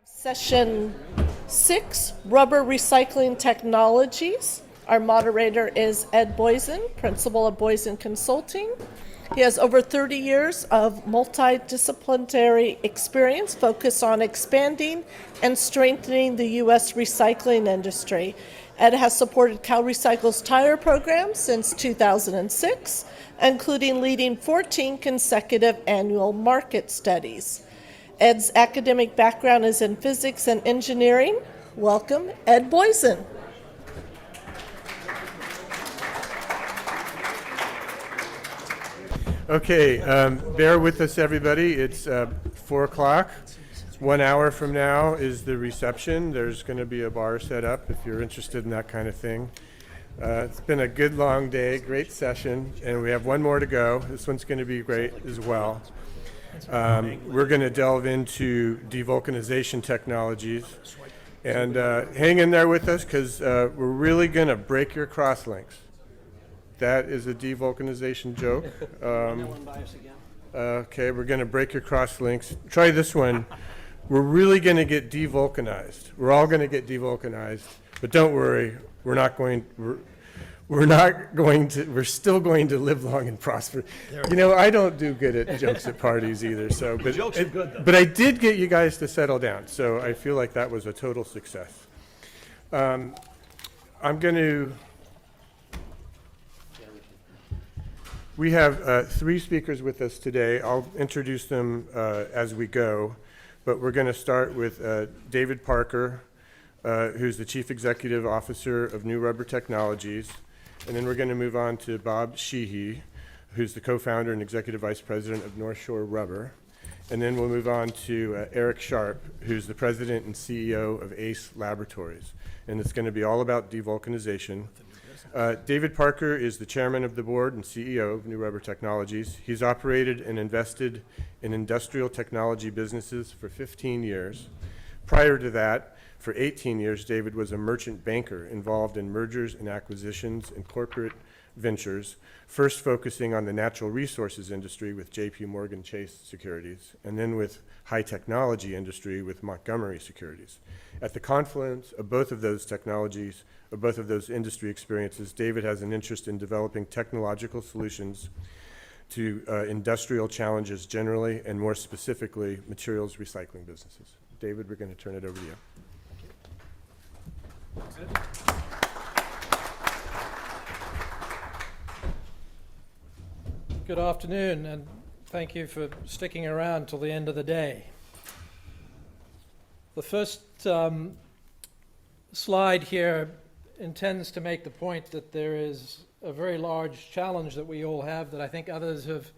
Session 6, Rubber Recycling Technologies. Our moderator is Ed Boisson, principal of Boisson Consulting. He has over 30 years of multidisciplinary experience focused on expanding and strengthening the U.S. recycling industry. Ed has supported CalRecycle's tire program since 2006, including leading 14 consecutive annual market studies. Ed's academic background is in physics and engineering. Welcome, Ed Boisson. Okay, bear with us, everybody. It's 4 o'clock. 1 hour from now is the reception. There's going to be a bar set up if you're interested in that kind of thing. It's been a good long day, great session, and we have one more to go. This one's going to be great as well. We're going to delve into devulcanization technologies. And hang in there with us because we're really going to break your crosslinks. That is a devulcanization joke. Okay, we're going to break your crosslinks. Try this one. We're really going to get devulcanized. We're all going to get devulcanized. But don't worry, we're still going to live long and prosper. You know, I don't do good at jokes at parties either. So, but jokes are good, though. But I did get you guys to settle down. So I feel like that was a total success. We have 3 speakers with us today. I'll introduce them as we go, but we're going to start with David Parker, who's the Chief Executive Officer of New Rubber Technologies, and then we're going to move on to Bob Sheehy, who's the co-founder and Executive Vice President of North Shore Rubber, and then we'll move on to Erick Sharp, who's the President and CEO of ACE Laboratories, and it's going to be all about devulcanization. David Parker is the chairman of the board and CEO of New Rubber Technologies. He's operated and invested in industrial technology businesses for 15 years. Prior to that, for 18 years, David was a merchant banker involved in mergers and acquisitions and corporate ventures, first focusing on the natural resources industry with J.P. Morgan Chase Securities, and then with high technology industry with Montgomery Securities. At the confluence of both of those technologies, of both of those industry experiences, David has an interest in developing technological solutions to industrial challenges generally, and more specifically, materials recycling businesses. David, we're going to turn it over to you. Good afternoon, and thank you for sticking around till the end of the day. The first slide here intends to make the point that there is a very large challenge that we all have that I think others have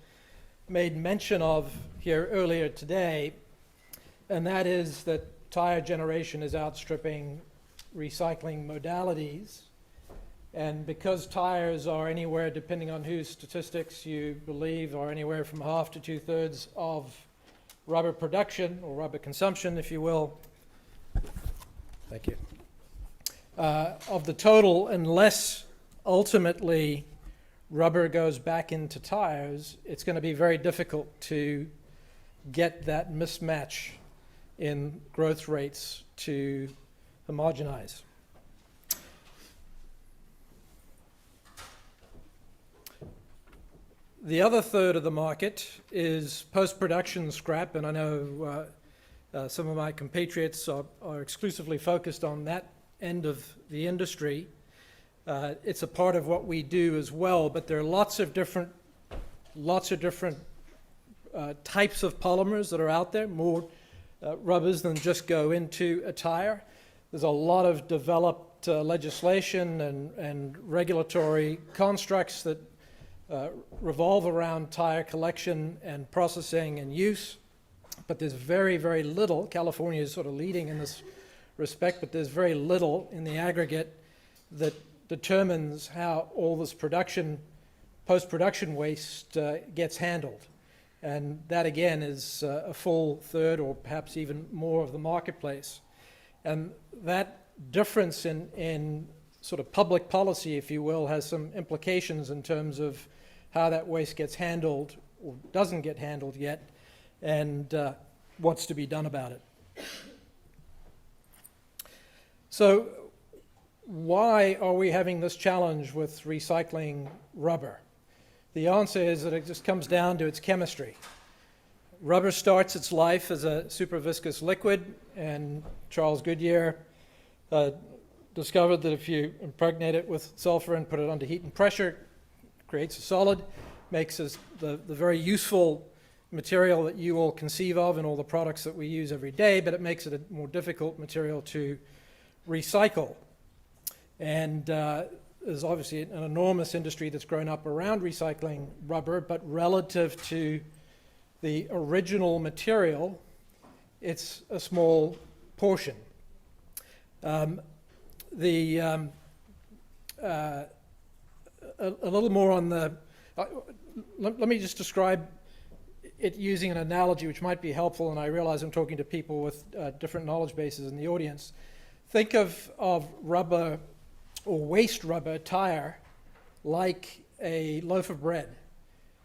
made mention of here earlier today, and that is that tire generation is outstripping recycling modalities. And because tires are anywhere, depending on whose statistics you believe, are anywhere from half to 2/3 of rubber production, or rubber consumption, if you will. Thank you. Of the total, unless ultimately rubber goes back into tires, it's going to be very difficult to get that mismatch in growth rates to homogenize. The other third of the market is post-production scrap, and I know some of my compatriots are exclusively focused on that end of the industry. It's a part of what we do as well, but there are lots of different types of polymers that are out there, more rubbers than just go into a tire. There's a lot of developed legislation and regulatory constructs that revolve around tire collection and processing and use, but there's very, very little. California is sort of leading in this respect, but there's very little in the aggregate that determines how all this post-production waste gets handled. And that, again, is a full third or perhaps even more of the marketplace. And that difference in sort of public policy, if you will, has some implications in terms of how that waste gets handled or doesn't get handled yet, and what's to be done about it. So why are we having this challenge with recycling rubber? The answer is that it just comes down to its chemistry. Rubber starts its life as a superviscous liquid, and Charles Goodyear discovered that if you impregnate it with sulfur and put it under heat and pressure, it creates a solid, makes us the very useful material that you all conceive of in all the products that we use every day, but it makes it a more difficult material to recycle. And there's obviously an enormous industry that's grown up around recycling rubber, but relative to the original material, it's a small portion. A little more on the, let me just describe it using an analogy which might be helpful, and I realize I'm talking to people with different knowledge bases in the audience. Think of rubber or waste rubber tire like a loaf of bread.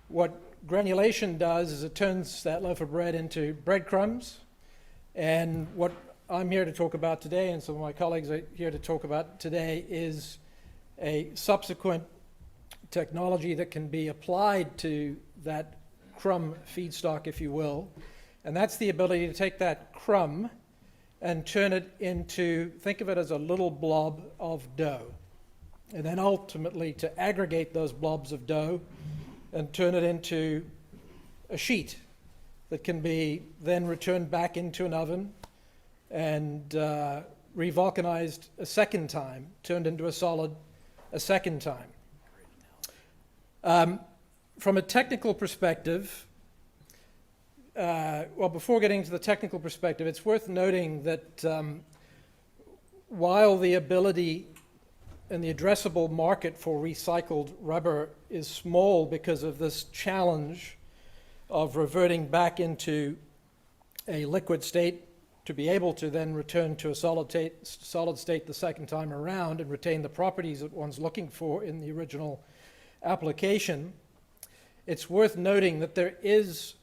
What granulation does is it turns that loaf of bread into breadcrumbs, and what I'm here to talk about today, and some of my colleagues are here to talk about today, is a subsequent technology that can be applied to that crumb feedstock, if you will, and that's the ability to take that crumb and turn it into, think of it as a little blob of dough, and then ultimately to aggregate those blobs of dough and turn it into a sheet that can be then returned back into an oven and revulcanized a second time, turned into a solid a second time. From a technical perspective, well, before getting to the technical perspective, it's worth noting that while the ability and the addressable market for recycled rubber is small because of this challenge of reverting back into a liquid state to be able to then return to a solid state the second time around and retain the properties that one's looking for in the original application, it's worth noting that there is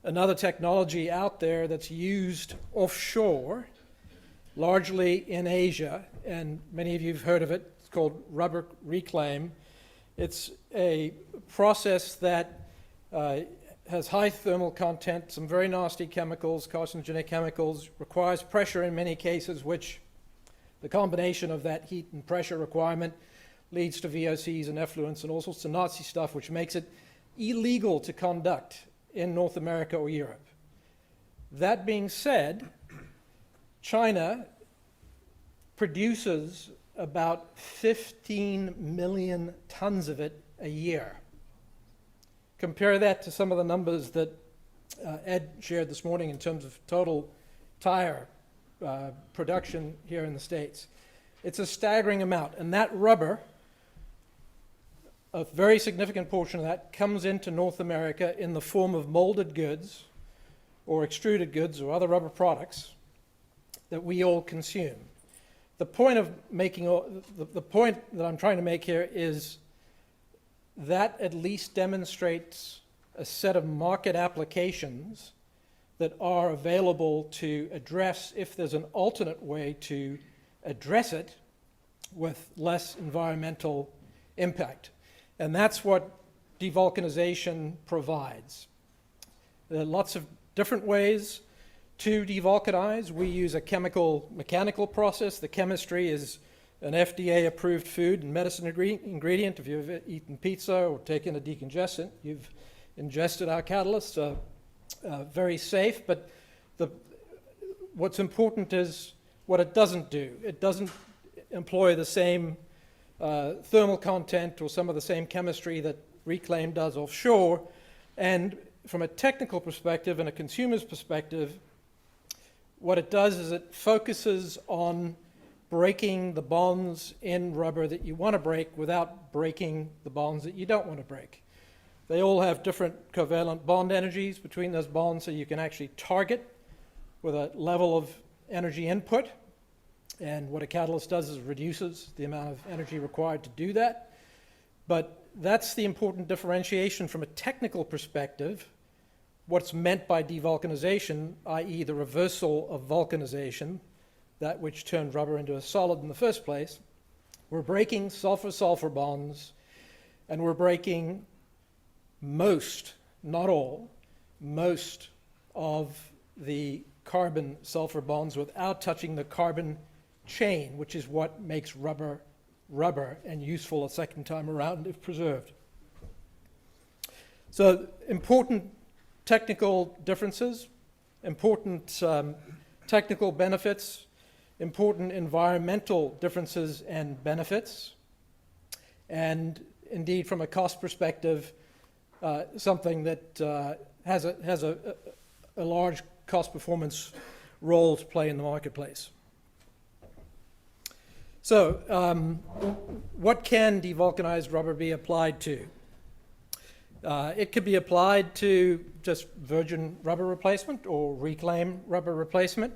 another technology out there that's used offshore, largely in Asia, and many of you have heard of it. It's called rubber reclaim. It's a process that has high thermal content, some very nasty chemicals, carcinogenic chemicals, requires pressure in many cases, which the combination of that heat and pressure requirement leads to VOCs and effluents and all sorts of Nazi stuff, which makes it illegal to conduct in North America or Europe. That being said, China produces about 15 million tons of it a year. Compare that to some of the numbers that Ed shared this morning in terms of total tire production here in the States. It's a staggering amount, and that rubber, a very significant portion of that, comes into North America in the form of molded goods or extruded goods or other rubber products that we all consume. The point of making, the point that I'm trying to make here is that at least demonstrates a set of market applications that are available to address, if there's an alternate way to address it with less environmental impact. And that's what devulcanization provides. There are lots of different ways to devulcanize. We use a chemical-mechanical process. The chemistry is an FDA-approved food and medicine ingredient. If you've eaten pizza or taken a decongestant, you've ingested our catalyst. Very safe, but what's important is what it doesn't do. It doesn't employ the same thermal content or some of the same chemistry that Reclaim does offshore. And from a technical perspective and a consumer's perspective, what it does is it focuses on breaking the bonds in rubber that you want to break without breaking the bonds that you don't want to break. They all have different covalent bond energies between those bonds, so you can actually target with a level of energy input. And what a catalyst does is it reduces the amount of energy required to do that. But that's the important differentiation from a technical perspective. What's meant by devulcanization, i.e. the reversal of vulcanization, that which turned rubber into a solid in the first place. We're breaking sulfur-sulfur bonds, and we're breaking most, not all, most of the carbon-sulfur bonds without touching the carbon chain, which is what makes rubber rubber and useful a second time around if preserved. So important technical differences, important technical benefits, important environmental differences and benefits, and indeed from a cost perspective, something that has a large cost performance role to play in the marketplace. So what can devulcanized rubber be applied to? It could be applied to just virgin rubber replacement or reclaim rubber replacement.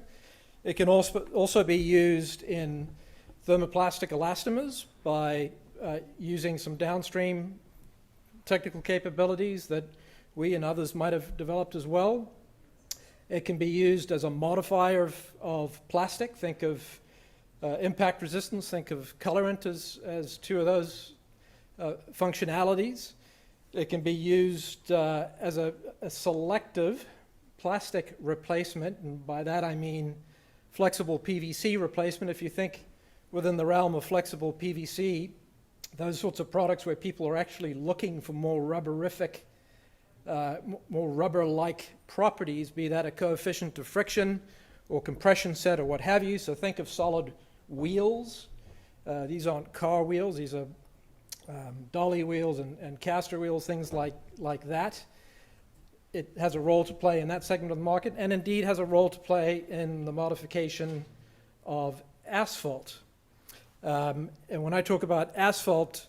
It can also be used in thermoplastic elastomers by using some downstream technical capabilities that we and others might have developed as well. It can be used as a modifier of plastic. Think of impact resistance, think of colorant as two of those functionalities. It can be used as a selective plastic replacement, and by that I mean flexible PVC replacement. If you think within the realm of flexible PVC, those sorts of products where people are actually looking for more rubberific, more rubber-like properties, be that a coefficient of friction or compression set or what have you. So think of solid wheels. These aren't car wheels, these are dolly wheels and caster wheels, things like that. It has a role to play in that segment of the market, and indeed has a role to play in the modification of asphalt. And when I talk about asphalt,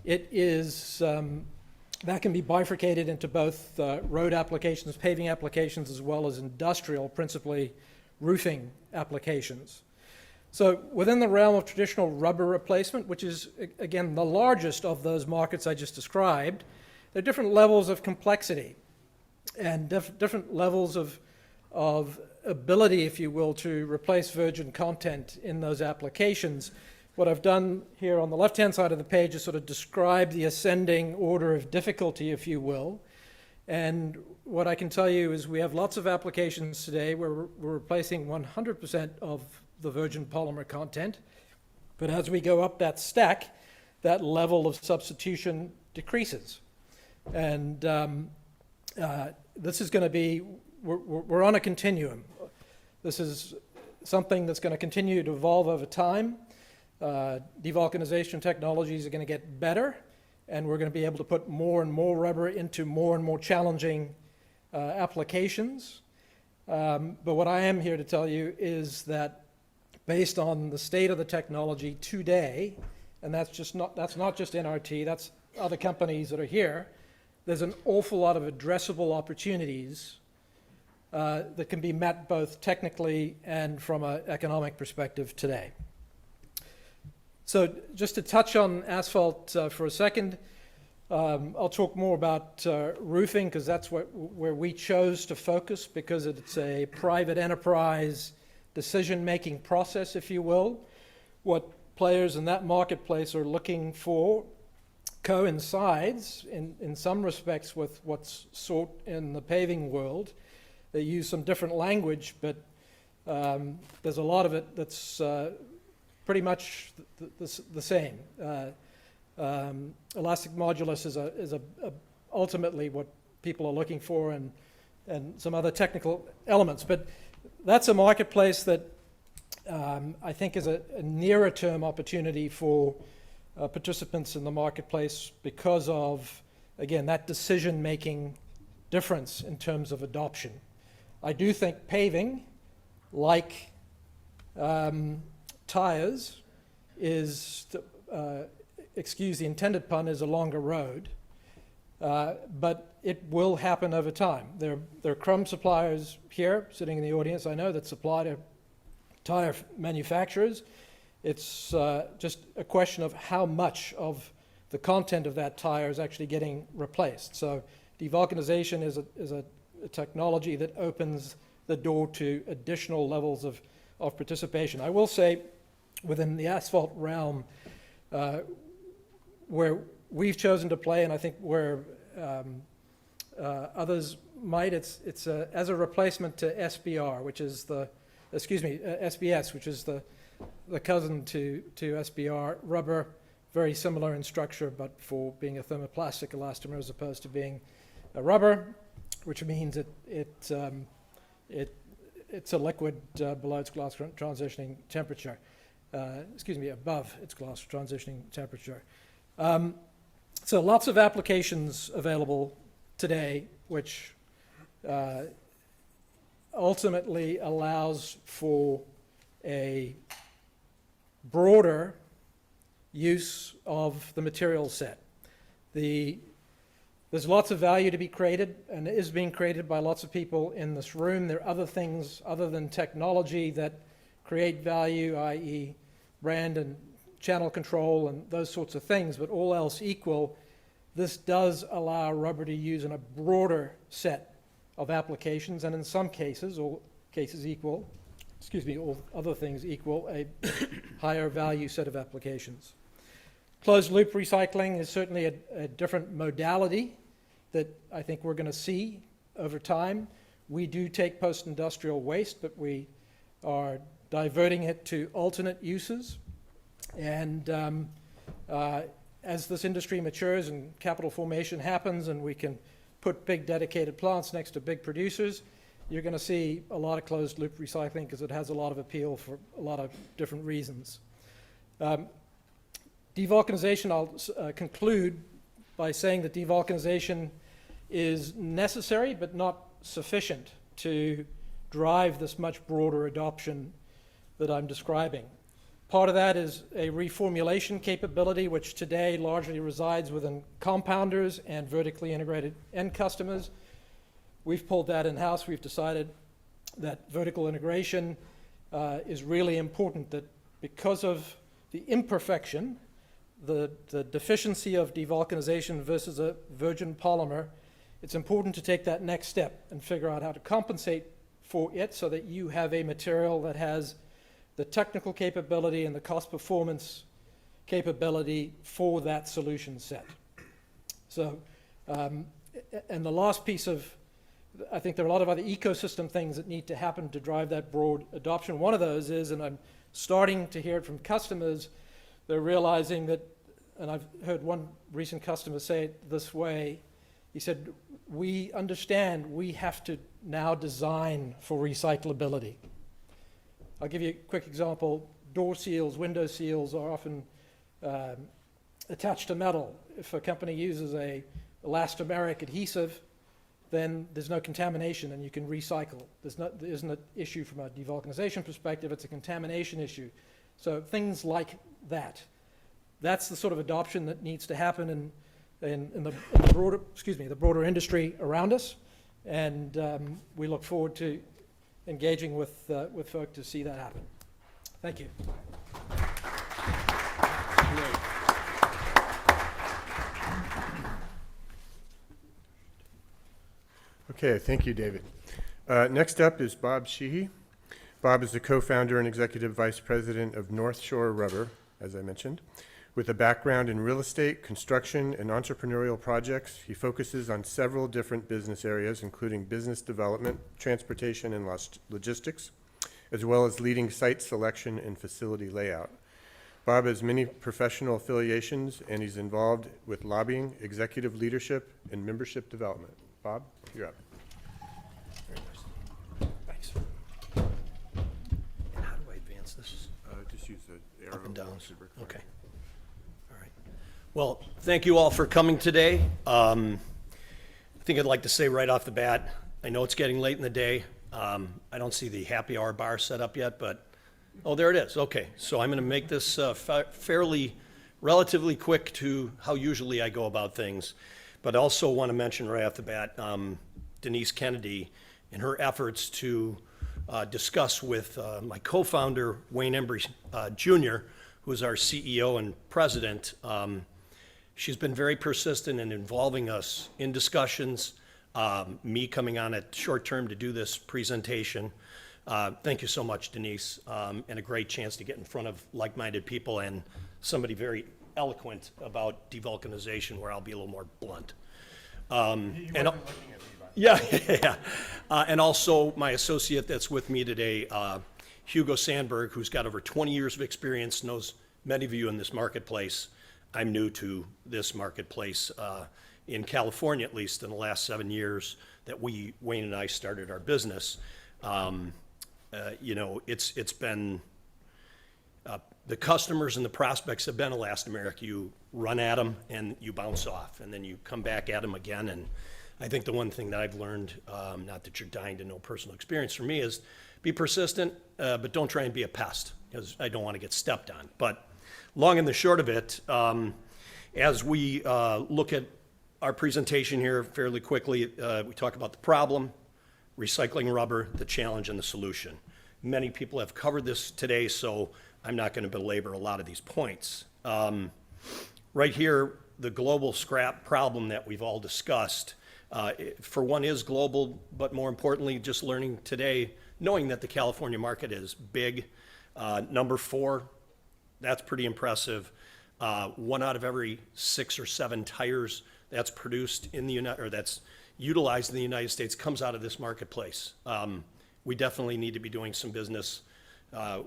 it is, that can be bifurcated into both road applications, paving applications, as well as industrial, principally roofing applications. So within the realm of traditional rubber replacement, which is, again, the largest of those markets I just described, there are different levels of complexity and different levels of ability, if you will, to replace virgin content in those applications. What I've done here on the left-hand side of the page is sort of describe the ascending order of difficulty, if you will. And what I can tell you is we have lots of applications today where we're replacing 100% of the virgin polymer content. But as we go up that stack, that level of substitution decreases. And this is going to be, we're on a continuum. This is something that's going to continue to evolve over time. Devulcanization technologies are going to get better, and we're going to be able to put more and more rubber into more and more challenging applications. But what I am here to tell you is that based on the state of the technology today, and that's not just NRT, that's other companies that are here, there's an awful lot of addressable opportunities that can be met both technically and from an economic perspective today. So just to touch on asphalt for a second, I'll talk more about roofing because that's where we chose to focus because it's a private enterprise decision-making process, if you will. What players in that marketplace are looking for coincides in some respects with what's sought in the paving world. They use some different language, but there's a lot of it that's pretty much the same. Elastic modulus is ultimately what people are looking for, and some other technical elements. But that's a marketplace that I think is a nearer term opportunity for participants in the marketplace because of, again, that decision-making difference in terms of adoption. I do think paving, like tires, is, excuse the intended pun, is a longer road, but it will happen over time. There are crumb suppliers here, sitting in the audience, I know, that supply to tire manufacturers. It's just a question of how much of the content of that tire is actually getting replaced. So devulcanization is a technology that opens the door to additional levels of participation. I will say, within the asphalt realm, where we've chosen to play, and I think where others might, it's as a replacement to SBR, which is SBS, which is the cousin to SBR. Rubber, very similar in structure, but for being a thermoplastic elastomer as opposed to being a rubber, which means it's a liquid below its glass transitioning temperature. Above its glass transitioning temperature. So lots of applications available today, which ultimately allows for a broader use of the material set. There's lots of value to be created, and it is being created by lots of people in this room. There are other things other than technology that create value, i.e. brand and channel control and those sorts of things, but all else equal, this does allow rubber to use in a broader set of applications, and in some cases, all cases equal, all other things equal, a higher value set of applications. Closed loop recycling is certainly a different modality that I think we're going to see over time. We do take post-industrial waste, but we are diverting it to alternate uses. And as this industry matures and capital formation happens and we can put big dedicated plants next to big producers, you're going to see a lot of closed loop recycling because it has a lot of appeal for a lot of different reasons. Devulcanization, I'll conclude by saying that devulcanization is necessary but not sufficient to drive this much broader adoption that I'm describing. Part of that is a reformulation capability, which today largely resides within compounders and vertically integrated end customers. We've pulled that in-house. We've decided that vertical integration is really important, that because of the imperfection, the deficiency of devulcanization versus a virgin polymer, it's important to take that next step and figure out how to compensate for it so that you have a material that has the technical capability and the cost performance capability for that solution set. So, and the last piece of, I think there are a lot of other ecosystem things that need to happen to drive that broad adoption. One of those is, and I'm starting to hear it from customers, they're realizing that, and I've heard one recent customer say it this way, he said, we understand we have to now design for recyclability. I'll give you a quick example. Door seals, window seals are often attached to metal. If a company uses a elastomeric adhesive, then there's no contamination and you can recycle. There isn't an issue from a devulcanization perspective, it's a contamination issue. So things like that. That's the sort of adoption that needs to happen in the broader, the broader industry around us. And we look forward to engaging with folk to see that happen. Thank you. Okay, thank you, David. Next up is Bob Sheehy. Bob is the co-founder and executive vice president of North Shore Rubber, as I mentioned. With a background in real estate, construction, and entrepreneurial projects, he focuses on several different business areas, including business development, transportation, and logistics, as well as leading site selection and facility layout. Bob has many professional affiliations, and he's involved with lobbying, executive leadership, and membership development. Bob, you're up. Thanks. And how do I advance this? Just use the arrow. Up and down. Super Okay. All right. Well, thank you all for coming today. I think I'd like to say right off the bat, I know it's getting late in the day. I don't see the happy hour bar set up yet, but, oh, there it is. Okay. So I'm going to make this relatively quick to how usually I go about things. But I also want to mention right off the bat, Denise Kennedy and her efforts to discuss with my co-founder, Wayne Embry Jr., who is our CEO and president. She's been very persistent in involving us in discussions, me coming on at short term to do this presentation. Thank you so much, Denise, and a great chance to get in front of like-minded people and somebody very eloquent about devulcanization, where I'll be a little more blunt. Yeah, yeah. And also my associate that's with me today, Hugo Sandberg, who's got over 20 years of experience, knows many of you in this marketplace. I'm new to this marketplace in California, at least in the last 7 years that Wayne and I started our business. You know, it's been, the customers and the prospects have been elastomeric. You run at them and you bounce off, and then you come back at them again. And I think the one thing that I've learned, not that you're dying to know personal experience from me, is be persistent, but don't try and be a pest, because I don't want to get stepped on. But long and the short of it, as we look at our presentation here fairly quickly, we talk about the problem, recycling rubber, the challenge, and the solution. Many people have covered this today, so I'm not going to belabor a lot of these points. Right here, the global scrap problem that we've all discussed, for one, is global, but more importantly, just learning today, knowing that the California market is big. Number 4, that's pretty impressive. 1 out of every 6 or 7 tires that's produced in the that's utilized in the United States comes out of this marketplace. We definitely need to be doing some business.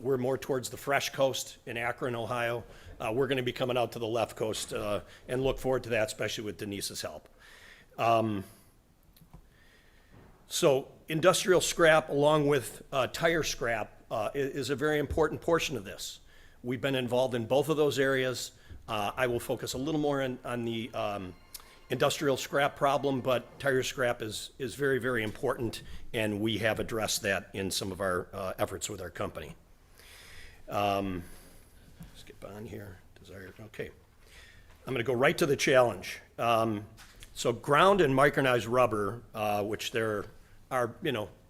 We're more towards the fresh coast in Akron, Ohio. We're going to be coming out to the left coast and look forward to that, especially with Denise's help. So industrial scrap, along with tire scrap, is a very important portion of this. We've been involved in both of those areas. I will focus a little more on the industrial scrap problem, but tire scrap is very, very important, and we have addressed that in some of our efforts with our company. Skip on here. Okay. I'm going to go right to the challenge. So ground and micronized rubber, which there are,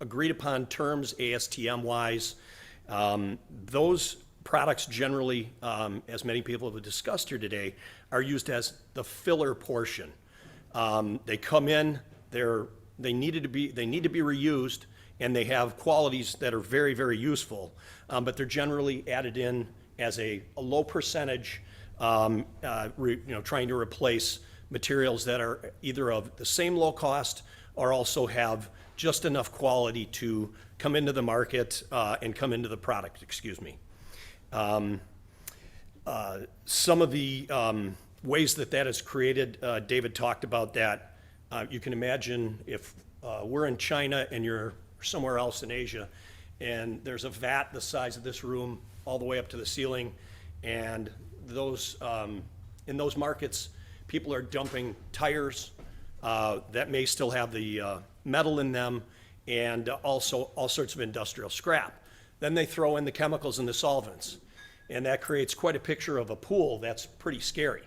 agreed upon terms ASTM-wise, those products generally, as many people have discussed here today, are used as the filler portion. They come in, they need to be reused, and they have qualities that are very, very useful, but they're generally added in as a low percentage, trying to replace materials that are either of the same low cost or also have just enough quality to come into the market and come into the product, excuse me. Some of the ways that is created, David talked about that. You can imagine if we're in China and you're somewhere else in Asia, and there's a vat the size of this room all the way up to the ceiling, and those in those markets, people are dumping tires that may still have the metal in them, and also all sorts of industrial scrap. Then they throw in the chemicals and the solvents, and that creates quite a picture of a pool that's pretty scary.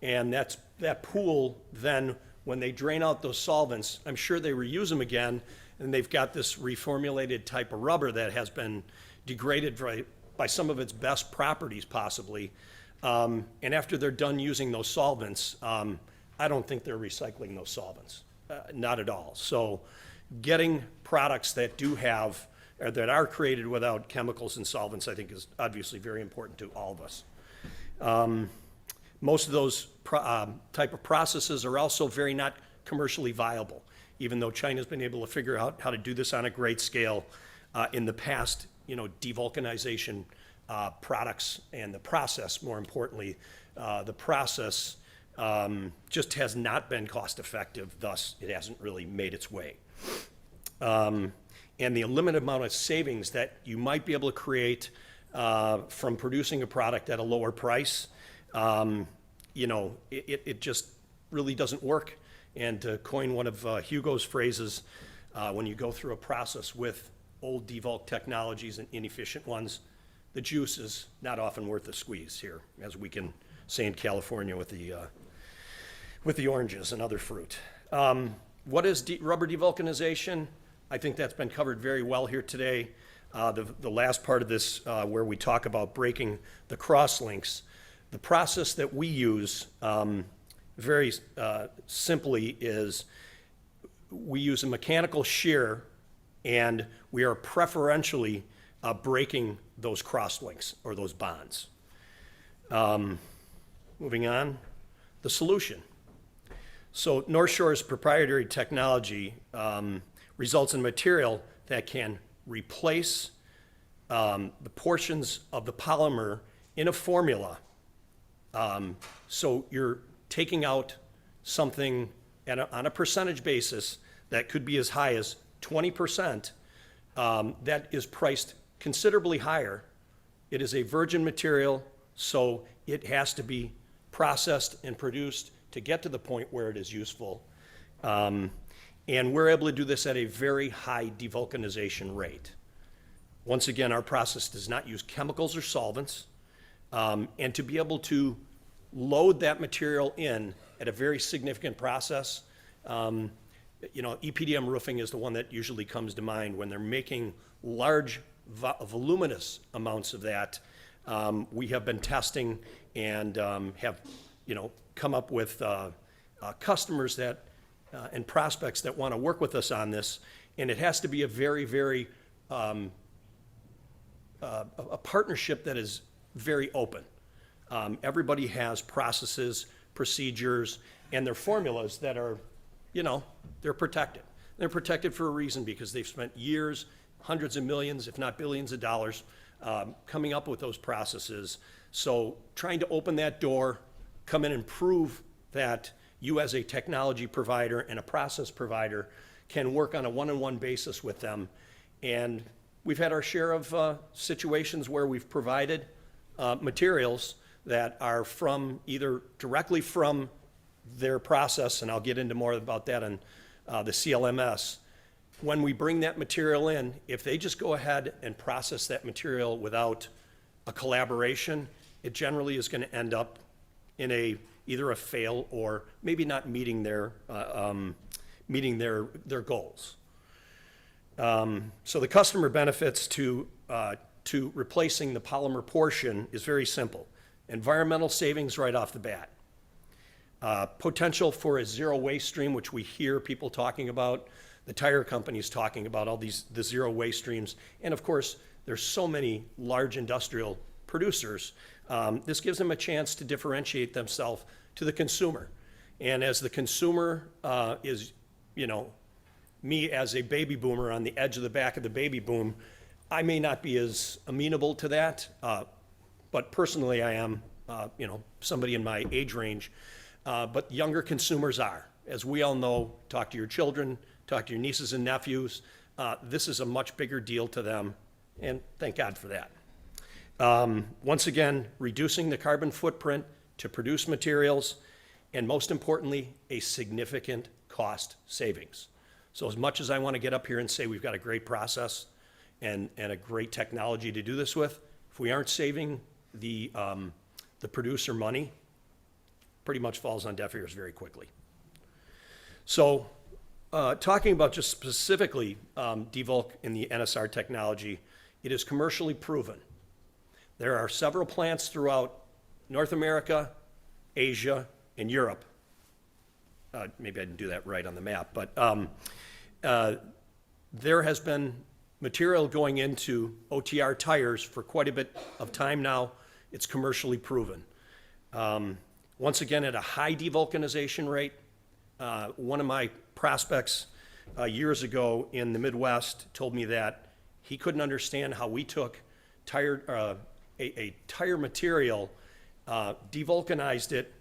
And that pool, then, when they drain out those solvents, I'm sure they reuse them again, and they've got this reformulated type of rubber that has been degraded by some of its best properties, possibly. And after they're done using those solvents, I don't think they're recycling those solvents, not at all. So getting products that do have, or that are created without chemicals and solvents, I think is obviously very important to all of us. Most of those type of processes are also very not commercially viable, even though China's been able to figure out how to do this on a great scale. In the past, devulcanization products and the process, more importantly, the process just has not been cost effective, thus it hasn't really made its way. And the limited amount of savings that you might be able to create from producing a product at a lower price, it just really doesn't work. And to coin one of Hugo's phrases, when you go through a process with old devulc technologies and inefficient ones, the juice is not often worth the squeeze here, as we can say in California with the oranges and other fruit. What is rubber devulcanization? I think that's been covered very well here today. The last part of this, where we talk about breaking the crosslinks, the process that we use very simply is we use a mechanical shear and we are preferentially breaking those crosslinks or those bonds. Moving on, the solution. So North Shore's proprietary technology results in material that can replace the portions of the polymer in a formula. So you're taking out something on a percentage basis that could be as high as 20%, that is priced considerably higher. It is a virgin material, so it has to be processed and produced to get to the point where it is useful. And we're able to do this at a very high devulcanization rate. Once again, our process does not use chemicals or solvents. And to be able to load that material in at a very significant process, EPDM roofing is the one that usually comes to mind when they're making large, voluminous amounts of that. We have been testing and have, come up with customers that and prospects that want to work with us on this, and it has to be a very, very a partnership that is very open. Everybody has processes, procedures, and their formulas that are, they're protected. They're protected for a reason because they've spent years, hundreds of millions, if not billions of dollars, coming up with those processes. So trying to open that door, come in and prove that you as a technology provider and a process provider can work on a one-on-one basis with them. And we've had our share of situations where we've provided materials that are from either directly from their process, and I'll get into more about that in the CLMS. When we bring that material in, if they just go ahead and process that material without a collaboration, it generally is going to end up in either a fail or maybe not meeting their goals. So the customer benefits to replacing the polymer portion is very simple. Environmental savings right off the bat. Potential for a zero waste stream, which we hear people talking about, the tire companies talking about the zero waste streams. And of course, there's so many large industrial producers. This gives them a chance to differentiate themselves to the consumer. And as the consumer is, me as a baby boomer on the edge of the back of the baby boom, I may not be as amenable to that, but personally I am, somebody in my age range. But younger consumers are. As we all know, talk to your children, talk to your nieces and nephews. This is a much bigger deal to them, and thank God for that. Once again, reducing the carbon footprint to produce materials, and most importantly, a significant cost savings. So as much as I want to get up here and say we've got a great process and a great technology to do this with, if we aren't saving the producer money, pretty much falls on deaf ears very quickly. So talking about just specifically Devulc in the NSR technology, it is commercially proven. There are several plants throughout North America, Asia, and Europe. Maybe I didn't do that right on the map, but there has been material going into OTR tires for quite a bit of time now. It's commercially proven. Once again, at a high devulcanization rate. One of my prospects years ago in the Midwest told me that he couldn't understand how we took a tire material, devulcanized it,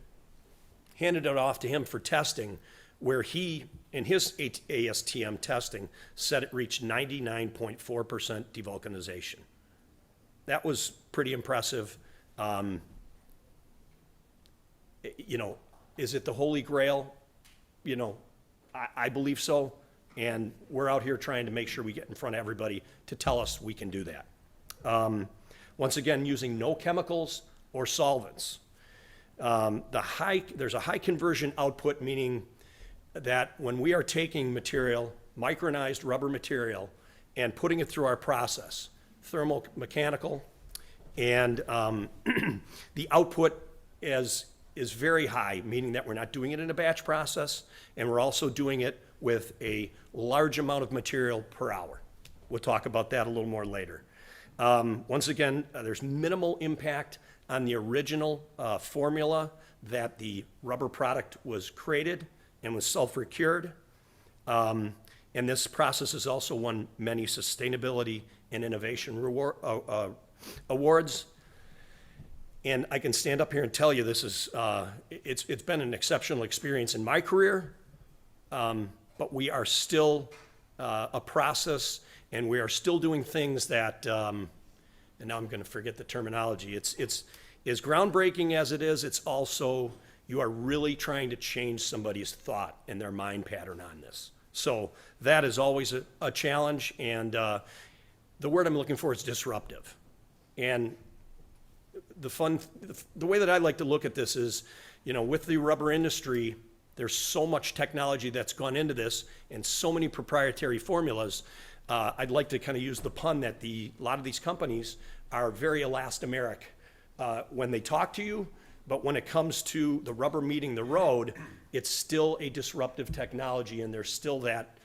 handed it off to him for testing, where he, in his ASTM testing, said it reached 99.4% devulcanization. That was pretty impressive. Is it the Holy Grail? I believe so, and we're out here trying to make sure we get in front of everybody to tell us we can do that. Once again, using no chemicals or solvents. There's a high conversion output, meaning that when we are taking material, micronized rubber material, and putting it through our process, thermomechanical, and the output is very high, meaning that we're not doing it in a batch process, and we're also doing it with a large amount of material per hour. we'll talk about that a little more later. Once again, there's minimal impact on the original formula that the rubber product was created and was sulfur-cured. And this process has also won many sustainability and innovation awards. And I can stand up here and tell you this is, it's been an exceptional experience in my career, but we are still a process, and we are still doing things that, and now I'm going to forget the terminology. It's as groundbreaking as it is, it's also, you are really trying to change somebody's thought and their mind pattern on this. So that is always a challenge, and the word I'm looking for is disruptive. And the way that I like to look at this is, you know, with the rubber industry, there's so much technology that's gone into this and so many proprietary formulas. I'd like to kind of use the pun that a lot of these companies are very elastomeric when they talk to you, but when it comes to the rubber meeting the road, it's still a disruptive technology, and there's still that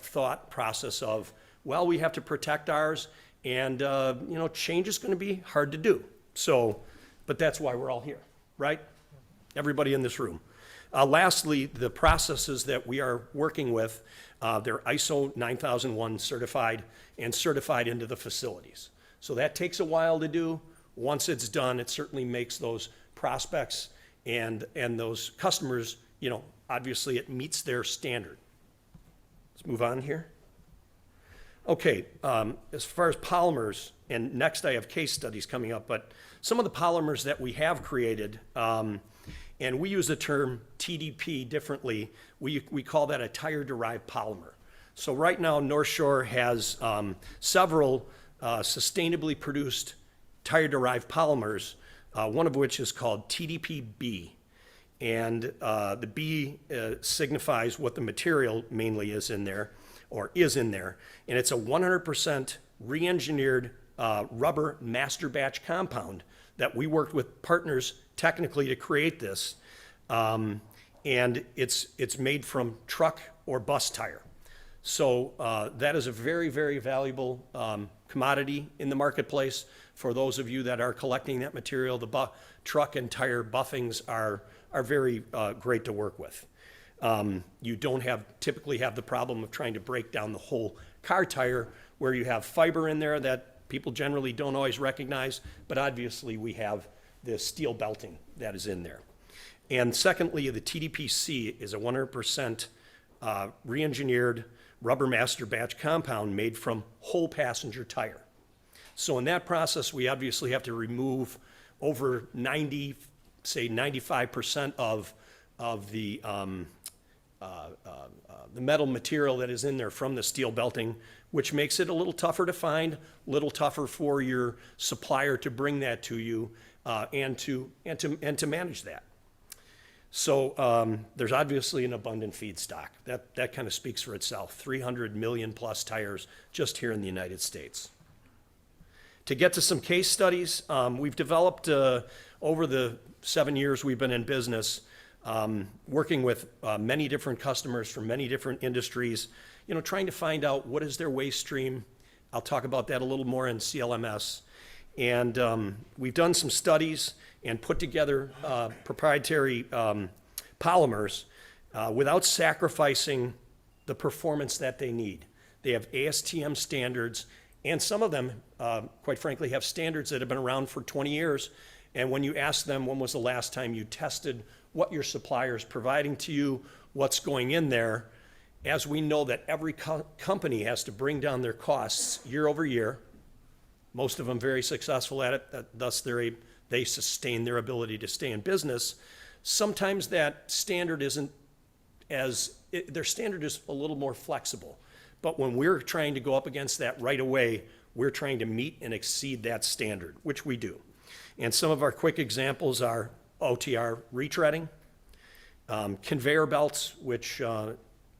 thought process of, well, we have to protect ours, and you know, change is going to be hard to do. So, but that's why we're all here, right? Everybody in this room. Lastly, the processes that we are working with, they're ISO 9001 certified and certified into the facilities. So that takes a while to do. Once it's done, it certainly makes those prospects and those customers, you know, obviously it meets their standard. Let's move on here. Okay, as far as polymers, and next I have case studies coming up, but some of the polymers that we have created, and we use the term TDP differently. We call that a tire-derived polymer. So right now, North Shore has several sustainably produced tire-derived polymers, one of which is called TDP-B. And the B signifies what the material mainly is in there, or is in there. And it's a 100% re-engineered rubber master batch compound that we worked with partners technically to create this. And it's made from truck or bus tire. So that is a very, very valuable commodity in the marketplace. For those of you that are collecting that material, the truck and tire buffings are very great to work with. You don't typically have the problem of trying to break down the whole car tire, where you have fiber in there that people generally don't always recognize, but obviously we have the steel belting that is in there. And secondly, the TDPC is a 100% re-engineered rubber master batch compound made from whole passenger tire. So in that process, we obviously have to remove over 95% of the metal material that is in there from the steel belting, which makes it a little tougher to find, a little tougher for your supplier to bring that to you, and to manage that. So there's obviously an abundant feedstock. That kind of speaks for itself. 300 million plus tires just here in the United States. To get to some case studies, we've developed over the 7 years we've been in business, working with many different customers from many different industries, you know, trying to find out what is their waste stream. I'll talk about that a little more in CLMS. And we've done some studies and put together proprietary polymers without sacrificing the performance that they need. They have ASTM standards, and some of them, quite frankly, have standards that have been around for 20 years. And when you ask them when was the last time you tested what your supplier is providing to you, what's going in there, as we know that every company has to bring down their costs year over year, most of them very successful at it, thus they sustain their ability to stay in business. Sometimes that standard isn't their standard is a little more flexible. But when we're trying to go up against that right away, we're trying to meet and exceed that standard, which we do. And some of our quick examples are OTR retreading, conveyor belts, which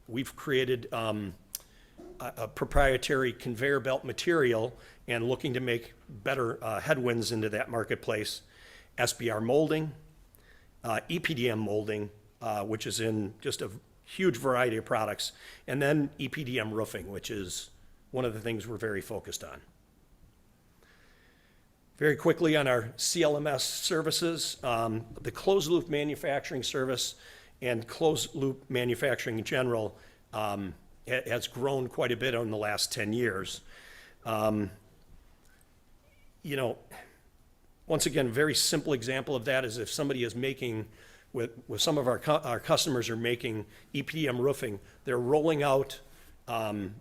we've created a proprietary conveyor belt material and looking to make better headwinds into that marketplace. SBR molding, EPDM molding, which is in just a huge variety of products, and then EPDM roofing, which is one of the things we're very focused on. Very quickly on our CLMS services, the closed loop manufacturing service and closed loop manufacturing in general has grown quite a bit in the last 10 years. You know, once again, a very simple example of that is if somebody is making, with some of our customers are making EPDM roofing, they're rolling out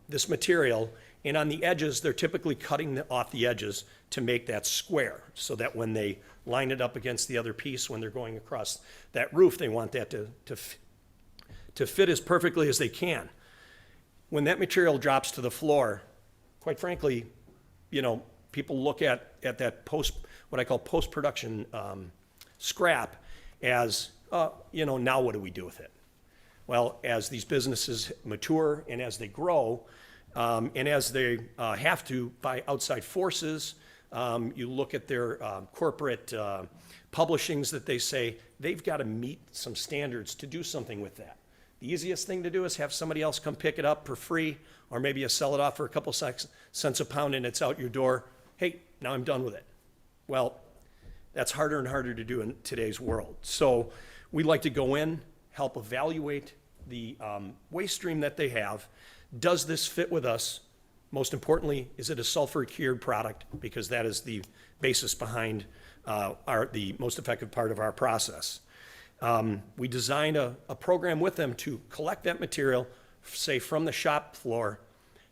this material, and on the edges, they're typically cutting off the edges to make that square, so that when they line it up against the other piece, when they're going across that roof, they want that to fit as perfectly as they can. When that material drops to the floor, quite frankly, you know, people look at that what I call post-production scrap as, you know, now what do we do with it? Well, as these businesses mature and as they grow, and as they have to, by outside forces, you look at their corporate publishings that they say they've got to meet some standards to do something with that. The easiest thing to do is have somebody else come pick it up for free, or maybe you sell it off for a couple cents a pound and it's out your door. Hey, now I'm done with it. Well, that's harder and harder to do in today's world. So we like to go in, help evaluate the waste stream that they have. Does this fit with us? Most importantly, is it a sulfur-cured product? Because that is the basis behind the most effective part of our process. We design a program with them to collect that material, say from the shop floor,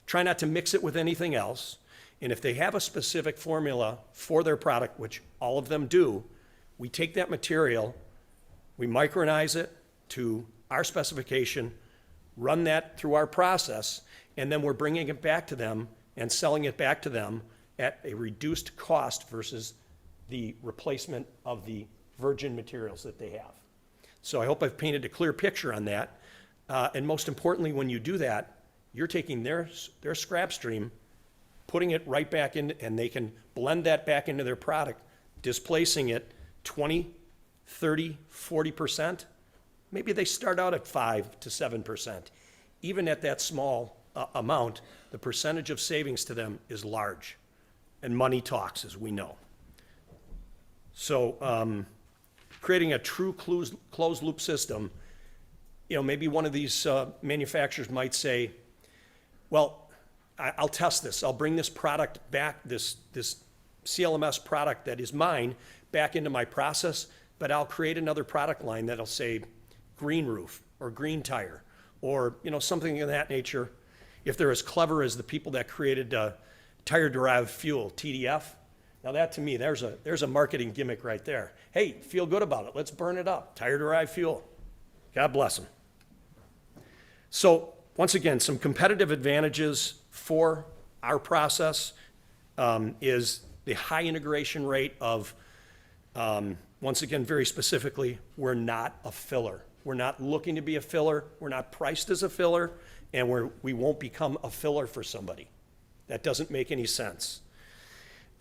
try not to mix it with anything else, and if they have a specific formula for their product, which all of them do, we take that material, we micronize it to our specification, run that through our process, and then we're bringing it back to them and selling it back to them at a reduced cost versus the replacement of the virgin materials that they have. So I hope I've painted a clear picture on that. And most importantly, when you do that, you're taking their scrap stream, putting it right back in, and they can blend that back into their product, displacing it 20, 30, 40%. Maybe they start out at 5 to 7%. Even at that small amount, the percentage of savings to them is large. And money talks, as we know. So creating a true closed loop system, you know, maybe one of these manufacturers might say, well, I'll test this. I'll bring this product back, this CLMS product that is mine, back into my process, but I'll create another product line that'll say green roof or green tire or, you know, something of that nature. If they're as clever as the people that created tire-derived fuel, TDF, now that to me, there's a marketing gimmick right there. Hey, feel good about it. Let's burn it up. Tire-derived fuel. God bless them. So once again, some competitive advantages for our process is the high integration rate of, once again, very specifically, we're not a filler. We're not looking to be a filler. We're not priced as a filler, and we won't become a filler for somebody. That doesn't make any sense.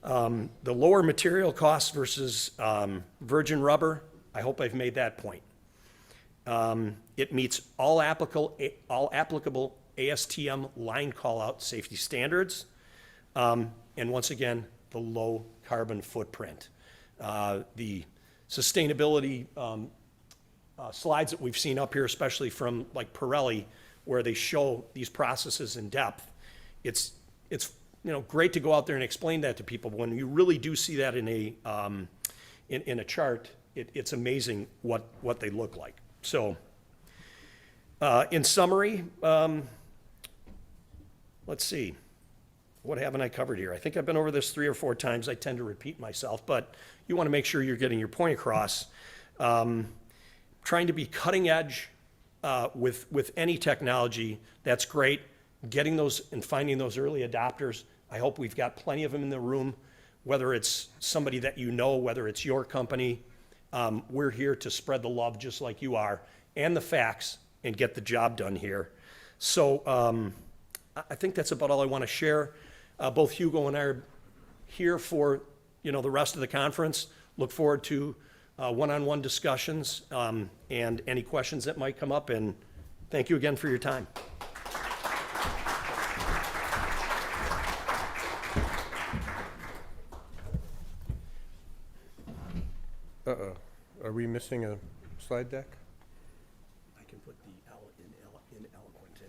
The lower material costs versus virgin rubber, I hope I've made that point. It meets all applicable ASTM line call-out safety standards, and once again, the low carbon footprint. The sustainability slides that we've seen up here, especially from like Pirelli, where they show these processes in depth, it's you know, great to go out there and explain that to people. When you really do see that in a chart, it's amazing what they look like. So, in summary, let's see, what haven't I covered here? I think I've been over this 3 or 4 times. I tend to repeat myself, but you want to make sure you're getting your point across. Trying to be cutting edge with any technology, that's great. Getting those and finding those early adopters, I hope we've got plenty of them in the room, whether it's somebody that you know, whether it's your company. We're here to spread the love just like you are, and the facts, and get the job done here. So I think that's about all I want to share. Both Hugo and I are here for, you know, the rest of the conference. Look forward to one-on-one discussions and any questions that might come up, and thank you again for your time. Uh-oh. Are we missing a slide deck? I can put the L in eloquent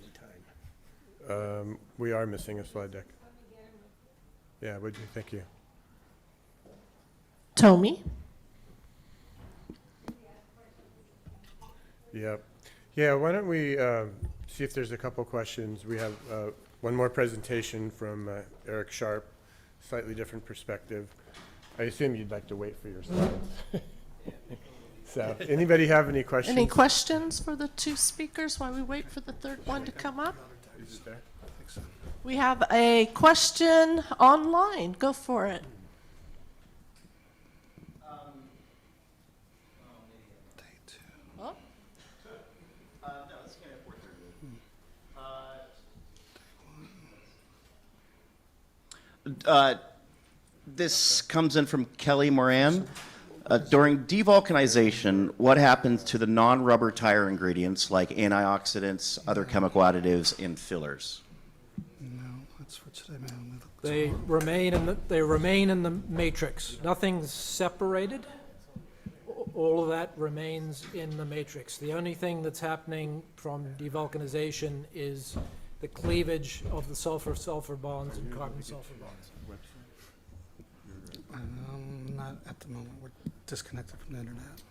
anytime. We are missing a slide deck. Yeah, would you? Thank you. Tommy? Yep. Yeah, why don't we see if there's a couple questions. We have one more presentation from Erick Sharp, slightly different perspective. I assume you'd like to wait for your slides. So, anybody have any questions? Any questions for the two speakers while we wait for the third one to come up? Is it there? We have a question online. Go for it. Oh, This comes in from Kelly Moran. During devulcanization, what happens to the non-rubber tire ingredients like antioxidants, other chemical additives, and fillers? No, that's for today, man. They remain in the matrix. Nothing's separated. All of that remains in the matrix. The only thing that's happening from devulcanization is the cleavage of the sulfur-sulfur bonds and carbon-sulfur bonds. Not at the moment. We're disconnected from the internet.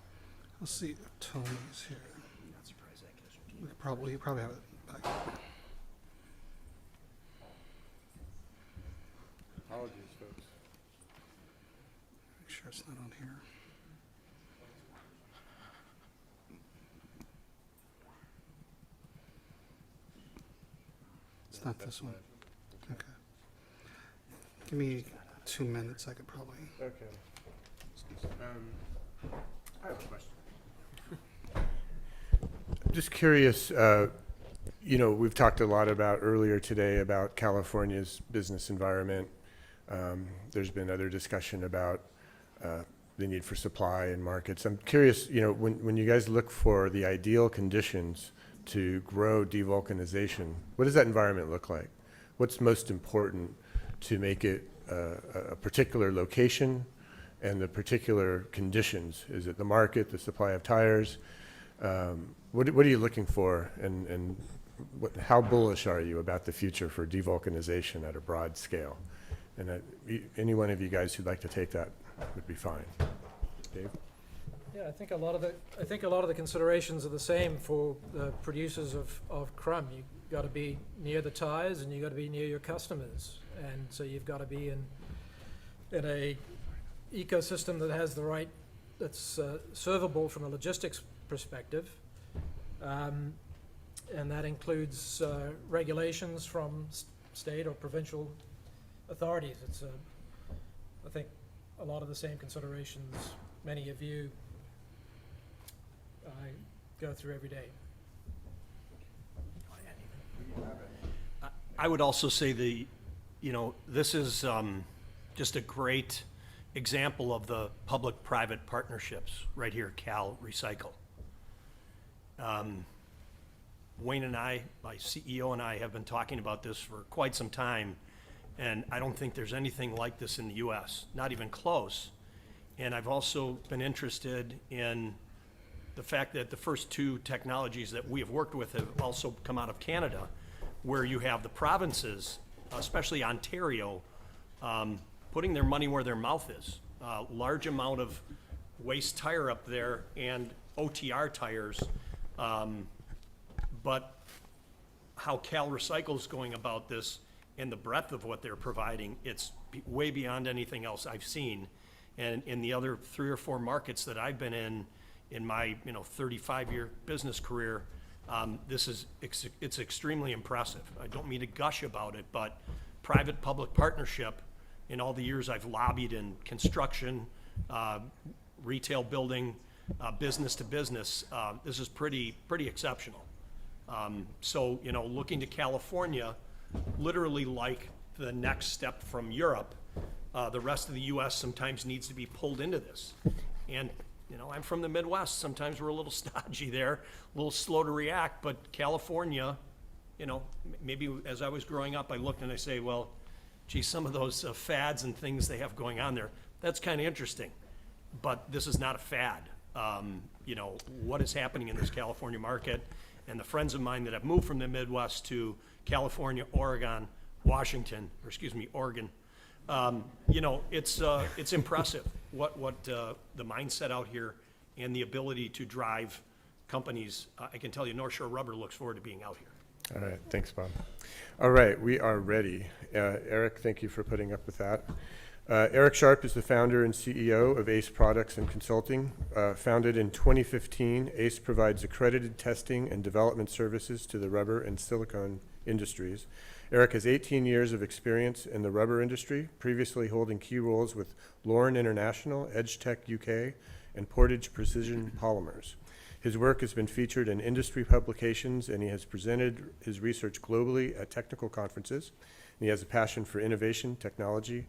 Let's see if Tony's here. We probably have it back. Apologies, folks. Make sure it's not on here. It's not this one. Okay. Give me 2 minutes. I could probably. Okay. I have a question. I'm just curious, we've talked a lot about earlier today about California's business environment. There's been other discussion about the need for supply and markets. I'm curious, when you guys look for the ideal conditions to grow devulcanization, what does that environment look like? What's most important to make it a particular location and the particular conditions? Is it the market, the supply of tires? What are you looking for, and how bullish are you about the future for devulcanization at a broad scale? And any one of you guys who'd like to take that would be fine. Dave? Yeah, I think a lot of the considerations are the same for the producers of crumb. You've got to be near the tires, and you've got to be near your customers, and so you've got to be in a ecosystem that has that's servable from a logistics perspective, and that includes regulations from state or provincial authorities. It's I think a lot of the same considerations many of you go through every day. I would also say this is just a great example of the public-private partnerships right here at CalRecycle. Wayne and I, my CEO and I, have been talking about this for quite some time, and I don't think there's anything like this in the U.S., not even close. And I've also been interested in the fact that the first two technologies that we have worked with have also come out of Canada, where you have the provinces, especially Ontario, putting their money where their mouth is. Large amount of waste tire up there and OTR tires, but how CalRecycle is going about this and the breadth of what they're providing, it's way beyond anything else I've seen. And in the other 3 or 4 markets that I've been in my 35-year business career, it's extremely impressive. I don't mean to gush about it, but private-public partnership, in all the years I've lobbied in construction, retail building, business to business, this is pretty exceptional. So, looking to California, literally like the next step from Europe, the rest of the U.S. sometimes needs to be pulled into this. And, I'm from the Midwest. Sometimes we're a little stodgy there, a little slow to react, but California, maybe as I was growing up, I looked and I say, well, gee, some of those fads and things they have going on there, that's kind of interesting. but this is not a fad. You know, what is happening in this California market, and the friends of mine that have moved from the Midwest to California, Oregon, Washington, or excuse me, Oregon, you know, it's impressive what the mindset out here and the ability to drive companies. I can tell you North Shore Rubber looks forward to being out here. All right, thanks, Bob. All right, we are ready. Eric, thank you for putting up with that. Erick Sharp is the founder and CEO of ACE Products and Consulting. Founded in 2015, ACE provides accredited testing and development services to the rubber and silicone industries. Erick has 18 years of experience in the rubber industry, previously holding key roles with Lauren International, EdgeTech UK, and Portage Precision Polymers. His work has been featured in industry publications, and he has presented his research globally at technical conferences. And he has a passion for innovation, technology,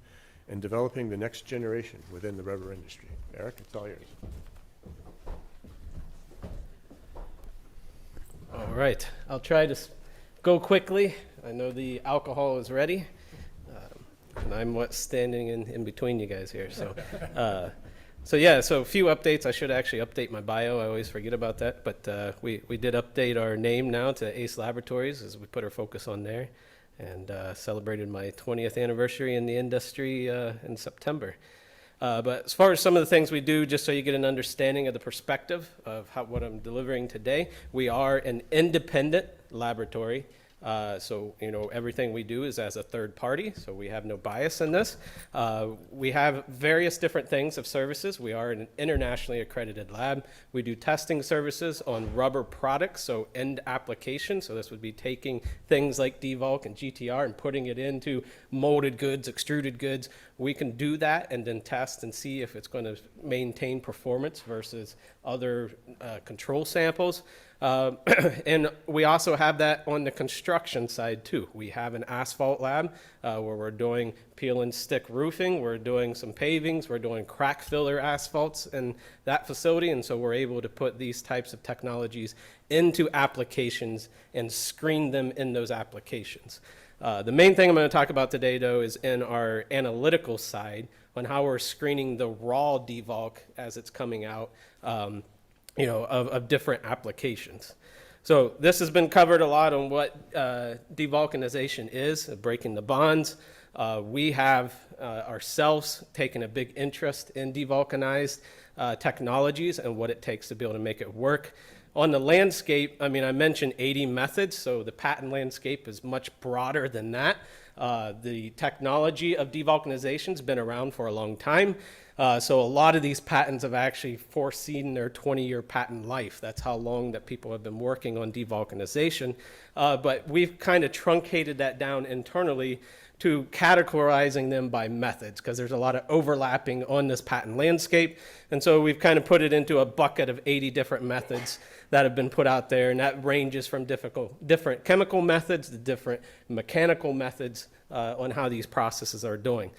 and developing the next generation within the rubber industry. Erick, it's all yours. All right, I'll try to go quickly. I know the alcohol is ready, and I'm what's standing in between you guys here. So, so a few updates. I should actually update my bio. I always forget about that, but we did update our name now to ACE Laboratories as we put our focus on there, and celebrated my 20th anniversary in the industry in September. But as far as some of the things we do, just so you get an understanding of the perspective of what I'm delivering today, we are an independent laboratory. So, you know, everything we do is as a third party, so we have no bias in this. We have various different things of services. We are an internationally accredited lab. We do testing services on rubber products, so end application. So this would be taking things like Devulc and GTR and putting it into molded goods, extruded goods. We can do that and then test and see if it's going to maintain performance versus other control samples. And we also have that on the construction side too. We have an asphalt lab where we're doing peel and stick roofing, we're doing some pavings, we're doing crack filler asphalts in that facility, and so we're able to put these types of technologies into applications and screen them in those applications. The main thing I'm going to talk about today though is in our analytical side on how we're screening the raw Devulc as it's coming out. You know, of different applications. So this has been covered a lot on what devulcanization is, breaking the bonds. We have ourselves taken a big interest in devulcanized technologies and what it takes to be able to make it work. On the landscape, I mean, I mentioned 80 methods, so the patent landscape is much broader than that. The technology of devulcanization has been around for a long time. So a lot of these patents have actually foreseen their 20-year patent life. That's how long that people have been working on devulcanization. But we've kind of truncated that down internally to categorizing them by methods, because there's a lot of overlapping on this patent landscape. And so we've kind of put it into a bucket of 80 different methods that have been put out there, and that ranges from different chemical methods to different mechanical methods on how these processes are doing.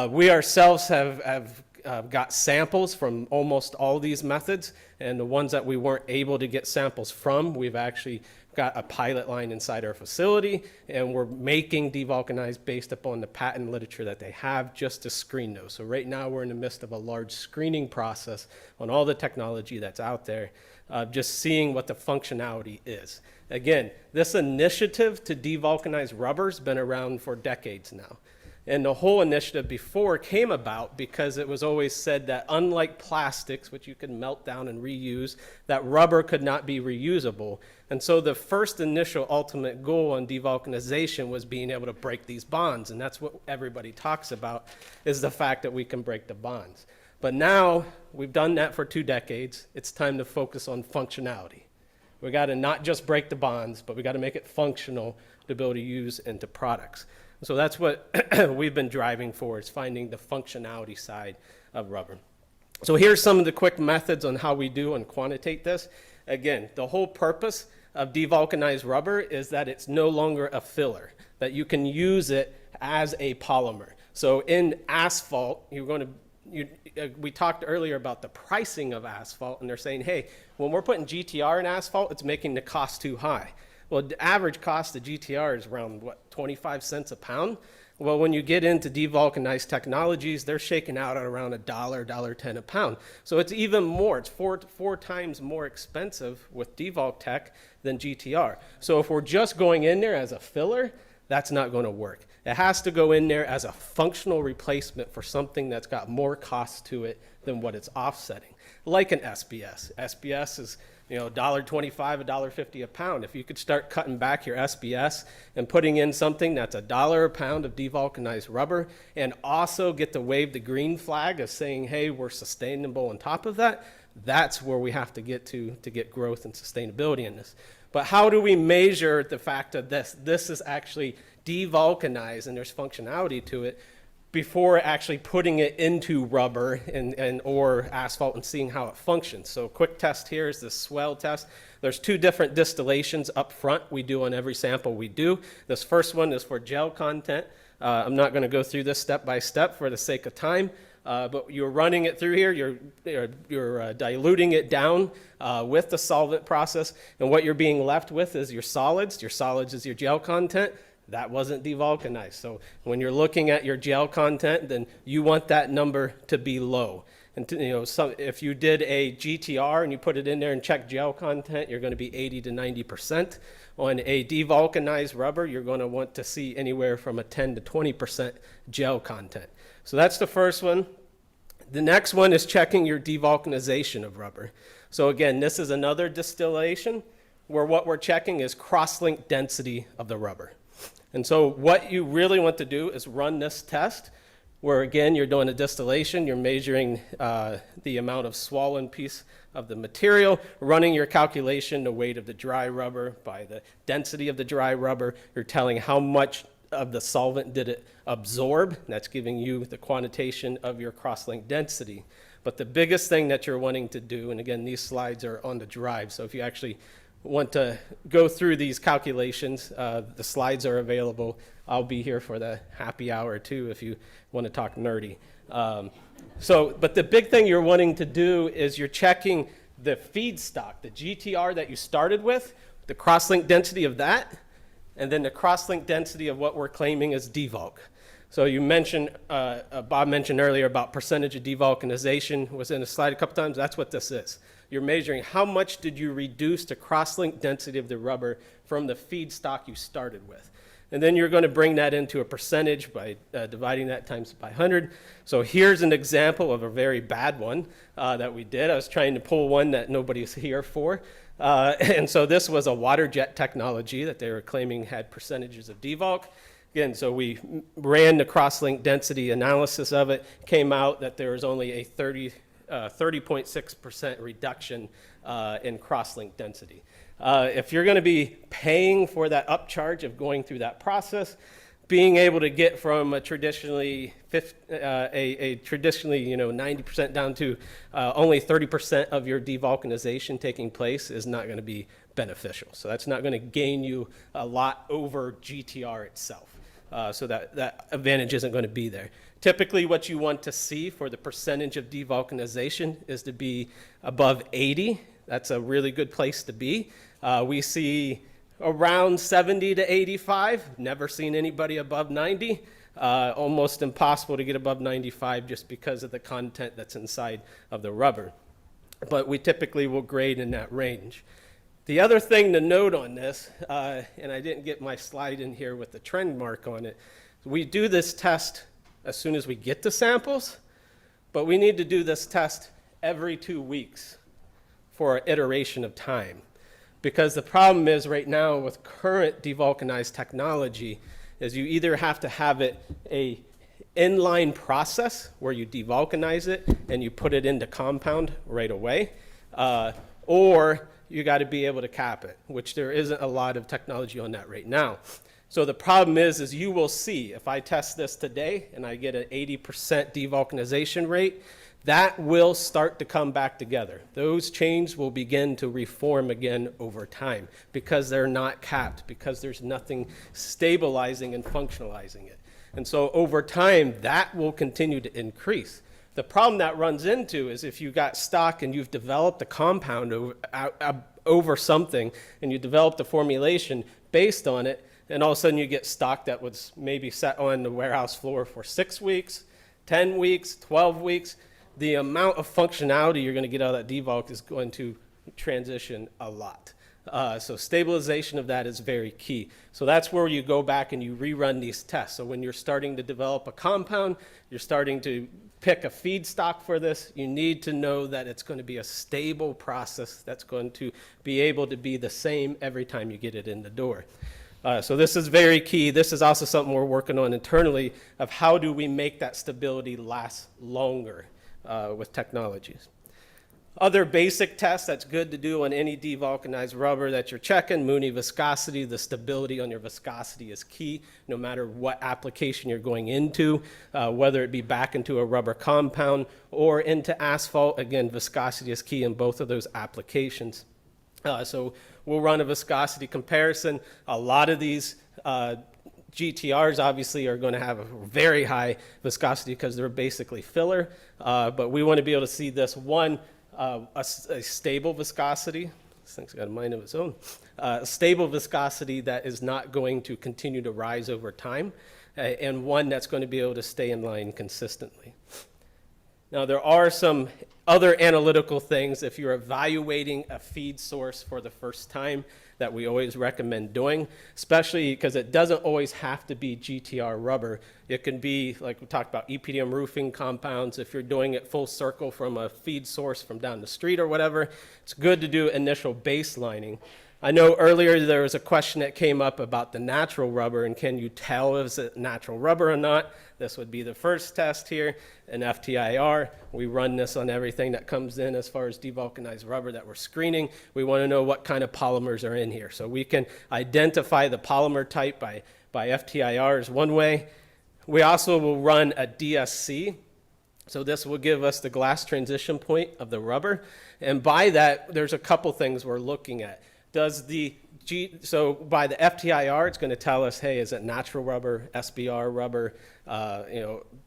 We ourselves have got samples from almost all these methods, and the ones that we weren't able to get samples from, we've actually got a pilot line inside our facility, and we're making devulcanized based upon the patent literature that they have just to screen those. So right now we're in the midst of a large screening process on all the technology that's out there, just seeing what the functionality is. Again, this initiative to devulcanize rubber has been around for decades now. And the whole initiative before came about because it was always said that unlike plastics, which you can melt down and reuse, that rubber could not be reusable. And so the first initial ultimate goal on devulcanization was being able to break these bonds. And that's what everybody talks about, is the fact that we can break the bonds. But now we've done that for 2 decades. It's time to focus on functionality. We got to not just break the bonds, but we got to make it functional to be able to use into products. So that's what we've been driving for, is finding the functionality side of rubber. So here's some of the quick methods on how we do and quantitate this. Again, the whole purpose of devulcanized rubber is that it's no longer a filler, that you can use it as a polymer. So in asphalt, we talked earlier about the pricing of asphalt, and they're saying, hey, when we're putting GTR in asphalt, it's making the cost too high. Well, the average cost of GTR is around, 25 cents a pound? Well, when you get into devulcanized technologies, they're shaking out at around $1, $1.10 a pound. So it's even more. It's four times more expensive with devulc tech than GTR. So if we're just going in there as a filler, that's not going to work. It has to go in there as a functional replacement for something that's got more cost to it than what it's offsetting, like an SBS. SBS is $1.25, $1.50 a pound. If you could start cutting back your SBS and putting in something that's $1 a pound of devulcanized rubber, and also get to wave the green flag of saying, hey, we're sustainable on top of that, that's where we have to get to get growth and sustainability in this. But how do we measure the fact that this is actually devulcanized and there's functionality to it before actually putting it into rubber and or asphalt and seeing how it functions? So a quick test here is the swell test. There's 2 different distillations up front we do on every sample we do. This first one is for gel content. I'm not going to go through this step by step for the sake of time. But you're running it through here, you're diluting it down with the solvent process, and what you're being left with is your solids. Your solids is your gel content. That wasn't devulcanized. So when you're looking at your gel content, then you want that number to be low. And if you did a GTR and you put it in there and check gel content, you're going to be 80 to 90%. On a devulcanized rubber, you're going to want to see anywhere from a 10 to 20% gel content. So that's the first one. The next one is checking your devulcanization of rubber. So again, this is another distillation where what we're checking is cross-link density of the rubber. And so what you really want to do is run this test where, again, you're doing a distillation, you're measuring the amount of swollen piece of the material, running your calculation, the weight of the dry rubber by the density of the dry rubber. You're telling how much of the solvent did it absorb. That's giving you the quantitation of your cross-link density. But the biggest thing that you're wanting to do, and again, these slides are on the drive, so if you actually want to go through these calculations, the slides are available. I'll be here for the happy hour too if you want to talk nerdy. But the big thing you're wanting to do is you're checking the feedstock, the GTR that you started with, the cross-link density of that, and then the cross-link density of what we're claiming is devulc. So you mentioned, Bob mentioned earlier about percentage of devulcanization was in a slide a couple times. That's what this is. You're measuring how much did you reduce the cross-link density of the rubber from the feedstock you started with. And then you're going to bring that into a percentage by dividing that times by 100. So here's an example of a very bad one that we did. I was trying to pull one that nobody's here for. And so this was a water jet technology that they were claiming had percentages of devulc. Again, so we ran the cross-link density analysis of it, came out that there was only a 30.6% reduction in cross-link density. If you're going to be paying for that upcharge of going through that process, being able to get from a traditionally 90% down to only 30% of your devulcanization taking place is not going to be beneficial. So that's not going to gain you a lot over GTR itself. So that advantage isn't going to be there. Typically what you want to see for the percentage of devulcanization is to be above 80. That's a really good place to be. We see around 70 to 85. Never seen anybody above 90. Almost impossible to get above 95 just because of the content that's inside of the rubber. But we typically will grade in that range. The other thing to note on this, and I didn't get my slide in here with the trend mark on it, we do this test as soon as we get the samples, but we need to do this test every 2 weeks for an iteration of time. Because the problem is right now with current devulcanized technology is you either have to have it a inline process where you devulcanize it and you put it into compound right away, or you got to be able to cap it, which there isn't a lot of technology on that right now. So the problem is you will see if I test this today and I get an 80% devulcanization rate, that will start to come back together. Those chains will begin to reform again over time because they're not capped, because there's nothing stabilizing and functionalizing it. And so over time, that will continue to increase. The problem that runs into is if you got stock and you've developed a compound over something and you developed a formulation based on it, and all of a sudden you get stock that was maybe set on the warehouse floor for 6 weeks, 10 weeks, 12 weeks. The amount of functionality you're going to get out of that devulc is going to transition a lot. So stabilization of that is very key. So that's where you go back and you rerun these tests. So when you're starting to develop a compound, you're starting to pick a feedstock for this, you need to know that it's going to be a stable process that's going to be able to be the same every time you get it in the door. So this is very key. This is also something we're working on internally of how do we make that stability last longer with technologies. Other basic tests that's good to do on any devulcanized rubber that you're checking: Mooney viscosity. The stability on your viscosity is key no matter what application you're going into, whether it be back into a rubber compound or into asphalt. Again, viscosity is key in both of those applications. So we'll run a viscosity comparison. A lot of these GTRs obviously are going to have a very high viscosity because they're basically filler, but we want to be able to see this one, a stable viscosity. This thing's got a mind of its own. A stable viscosity that is not going to continue to rise over time, and one that's going to be able to stay in line consistently. Now, there are some other analytical things if you're evaluating a feed source for the first time that we always recommend doing, especially because it doesn't always have to be GTR rubber. It can be, like we talked about, EPDM roofing compounds. If you're doing it full circle from a feed source from down the street or whatever, it's good to do initial baselining. I know earlier there was a question that came up about the natural rubber, and can you tell if it's natural rubber or not? This would be the first test here, an FTIR. We run this on everything that comes in as far as devulcanized rubber that we're screening. We want to know what kind of polymers are in here. So we can identify the polymer type by FTIR is one way. We also will run a DSC. So this will give us the glass transition point of the rubber. And by that, there's a couple things we're looking at. So by the FTIR, it's going to tell us, hey, is it natural rubber, SBR rubber,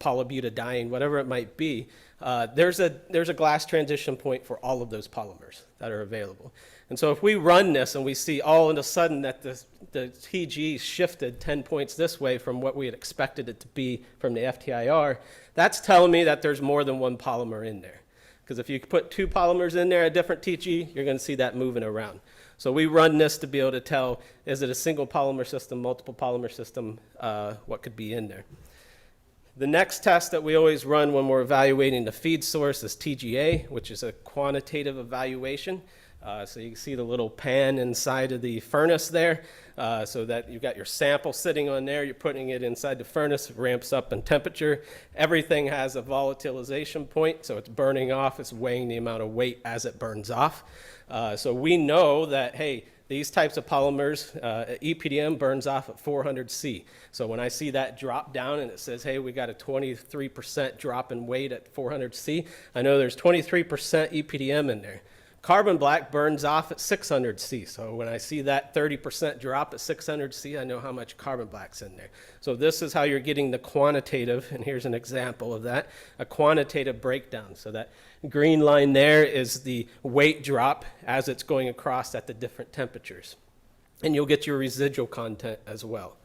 polybutadiene, whatever it might be. There's a glass transition point for all of those polymers that are available. And so if we run this and we see all of a sudden that the TG shifted 10 points this way from what we had expected it to be from the FTIR, that's telling me that there's more than one polymer in there. Because if you put two polymers in there at different TG, you're going to see that moving around. So we run this to be able to tell, is it a single polymer system, multiple polymer system, what could be in there. The next test that we always run when we're evaluating the feed source is TGA, which is a quantitative evaluation. So you can see the little pan inside of the furnace there, so that you've got your sample sitting on there, you're putting it inside the furnace, it ramps up in temperature. Everything has a volatilization point, so it's burning off, it's weighing the amount of weight as it burns off. So we know that, hey, these types of polymers, EPDM burns off at 400 C. So when I see that drop down and it says, hey, we got a 23% drop in weight at 400 C, I know there's 23% EPDM in there. Carbon black burns off at 600 C. So when I see that 30% drop at 600 C, I know how much carbon black's in there. So this is how you're getting the quantitative, and here's an example of that, a quantitative breakdown. So that green line there is the weight drop as it's going across at the different temperatures. And you'll get your residual content as well.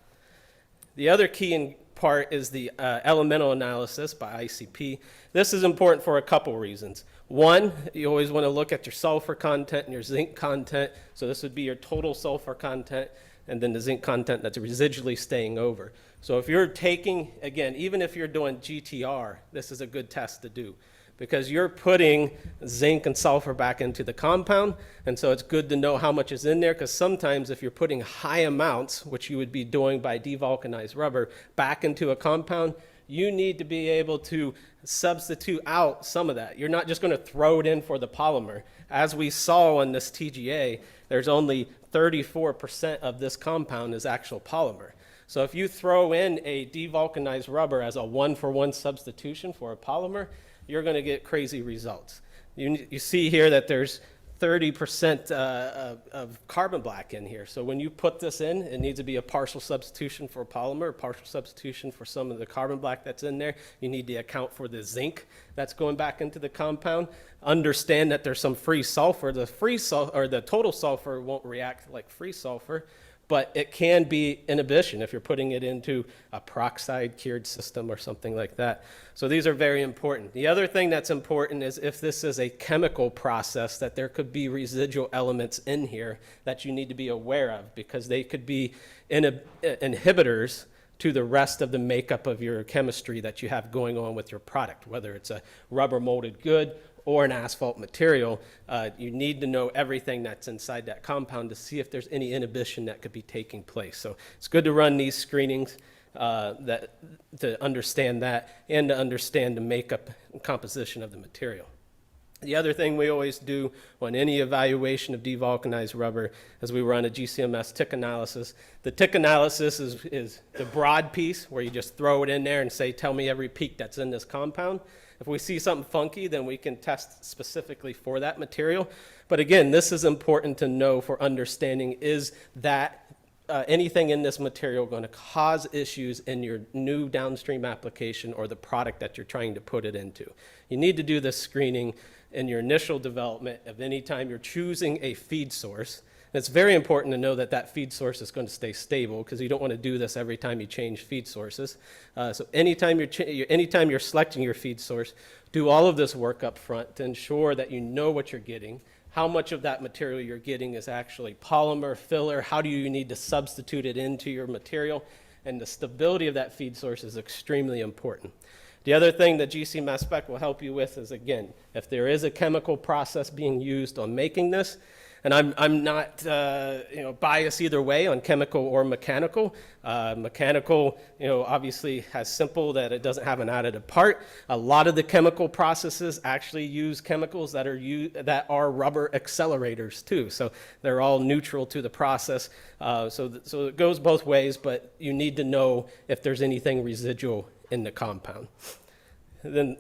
The other key part is the elemental analysis by ICP. This is important for a couple reasons. One, you always want to look at your sulfur content and your zinc content. So this would be your total sulfur content, and then the zinc content that's residually staying over. So if you're taking, again, even if you're doing GTR, this is a good test to do, because you're putting zinc and sulfur back into the compound, and so it's good to know how much is in there, because sometimes if you're putting high amounts, which you would be doing by devulcanized rubber, back into a compound, you need to be able to substitute out some of that. You're not just going to throw it in for the polymer. As we saw on this TGA, there's only 34% of this compound is actual polymer. So if you throw in a devulcanized rubber as a one-for-one substitution for a polymer, you're going to get crazy results. You see here that there's 30% of carbon black in here. So when you put this in, it needs to be a partial substitution for a polymer, a partial substitution for some of the carbon black that's in there. You need to account for the zinc that's going back into the compound. Understand that there's some free sulfur. The free sulfur, or the total sulfur, won't react like free sulfur, but it can be inhibition if you're putting it into a peroxide cured system or something like that. So these are very important. The other thing that's important is if this is a chemical process, that there could be residual elements in here that you need to be aware of, because they could be inhibitors to the rest of the makeup of your chemistry that you have going on with your product, whether it's a rubber molded good or an asphalt material. You need to know everything that's inside that compound to see if there's any inhibition that could be taking place. So it's good to run these screenings to understand that and to understand the makeup and composition of the material. The other thing we always do on any evaluation of devulcanized rubber is we run a GCMS tick analysis. The tick analysis is the broad piece where you just throw it in there and say, tell me every peak that's in this compound. If we see something funky, then we can test specifically for that material. But again, this is important to know for understanding, is that anything in this material going to cause issues in your new downstream application or the product that you're trying to put it into. You need to do this screening in your initial development of any time you're choosing a feed source. And it's very important to know that that feed source is going to stay stable, because you don't want to do this every time you change feed sources. So anytime you're selecting your feed source, do all of this work up front to ensure that you know what you're getting, how much of that material you're getting is actually polymer, filler, how do you need to substitute it into your material, and the stability of that feed source is extremely important. The other thing that GC Mass Spec will help you with is, again, if there is a chemical process being used on making this, and I'm not biased either way on chemical or mechanical. Mechanical, obviously has simple that it doesn't have an additive part. A lot of the chemical processes actually use chemicals that are rubber accelerators too. So they're all neutral to the process. So it goes both ways, but you need to know if there's anything residual in the compound. And then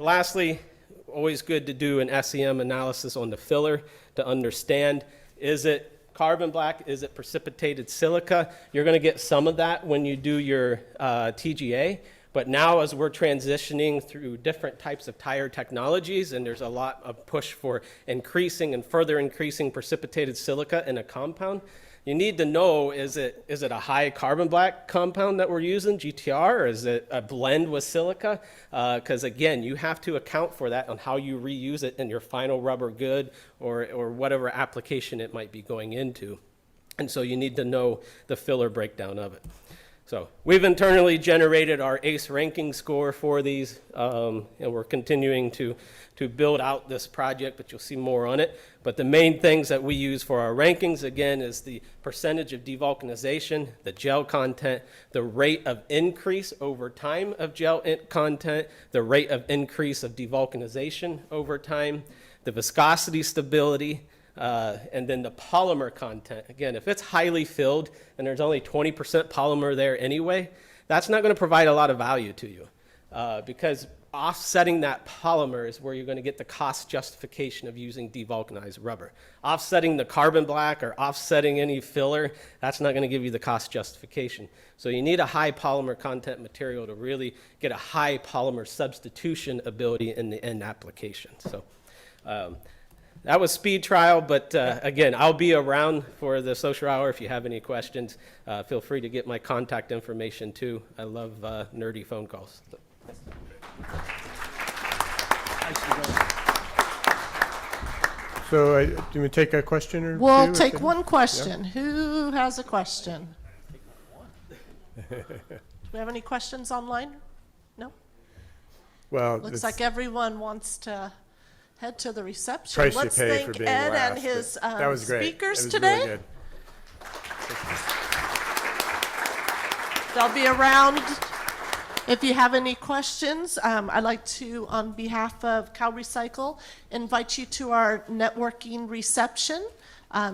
lastly, always good to do an SEM analysis on the filler to understand, is it carbon black, is it precipitated silica? You're going to get some of that when you do your TGA, but now as we're transitioning through different types of tire technologies, and there's a lot of push for increasing and further increasing precipitated silica in a compound, you need to know, is it a high carbon black compound that we're using, GTR, or is it a blend with silica? Because again, you have to account for that on how you reuse it in your final rubber good or whatever application it might be going into. And so you need to know the filler breakdown of it. So we've internally generated our ACE ranking score for these, and we're continuing to build out this project, but you'll see more on it. But the main things that we use for our rankings, again, is the percentage of devulcanization, the gel content, the rate of increase over time of gel content, the rate of increase of devulcanization over time, the viscosity stability, and then the polymer content. Again, if it's highly filled and there's only 20% polymer there anyway, that's not going to provide a lot of value to you, because offsetting that polymer is where you're going to get the cost justification of using devulcanized rubber. Offsetting the carbon black or offsetting any filler, that's not going to give you the cost justification. So you need a high polymer content material to really get a high polymer substitution ability in the end application. So that was speed trial, but again, I'll be around for the social hour if you have any questions. Feel free to get my contact information too. I love nerdy phone calls. So do we take a question or We'll two? take one question. Who has a question? Do we have any questions online? No? Well, Looks like everyone wants to head to the reception. price you Let's pay for thank being Ed last, and his but that was great. speakers That was today. really good. They'll be around if you have any questions. I'd like to, on behalf of CalRecycle, invite you to our networking reception.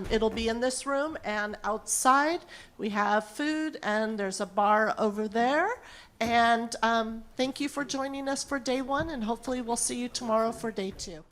It'll be in this room and outside. We have food and there's a bar over there. And thank you for joining us for day one, and hopefully we'll see you tomorrow for day two.